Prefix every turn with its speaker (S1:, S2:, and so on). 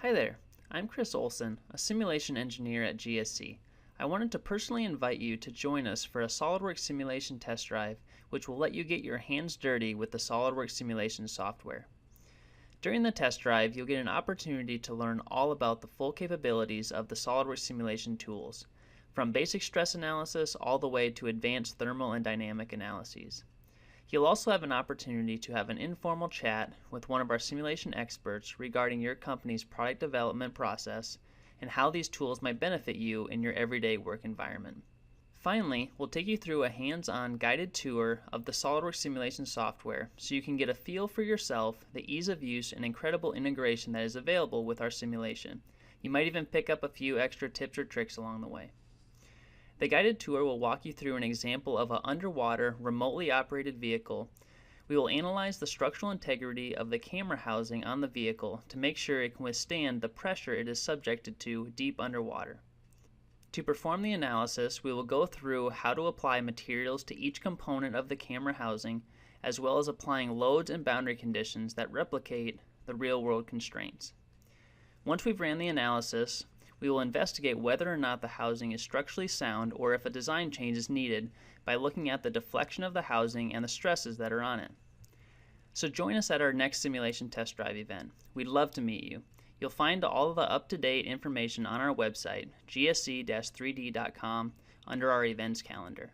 S1: Hi there, I'm Chris Olson, a simulation engineer at GSC. I wanted to personally invite you to join us for a SOLIDWORKS simulation test drive, which will let you get your hands dirty with the SOLIDWORKS simulation software. During the test drive, you'll get an opportunity to learn all about the full capabilities of the SOLIDWORKS simulation tools, from basic stress analysis all the way to advanced thermal and dynamic analyses. You'll also have an opportunity to have an informal chat with one of our simulation experts regarding your company's product development process and how these tools might benefit you in your everyday work environment. Finally, we'll take you through a hands-on guided tour of the SOLIDWORKS simulation software so you can get a feel for yourself the ease of use and incredible integration that is available with our simulation. You might even pick up a few extra tips or tricks along the way. The guided tour will walk you through an example of an underwater, remotely operated vehicle. We will analyze the structural integrity of the camera housing on the vehicle to make sure it can withstand the pressure it is subjected to deep underwater. To perform the analysis, we will go through how to apply materials to each component of the camera housing, as well as applying loads and boundary conditions that replicate the real-world constraints. Once we've ran the analysis, we will investigate whether or not the housing is structurally sound or if a design change is needed by looking at the deflection of the housing and the stresses that are on it. So join us at our next simulation test drive event. We'd love to meet you. You'll find all of the up-to-date information on our website, gsc-3d.com, under our events calendar.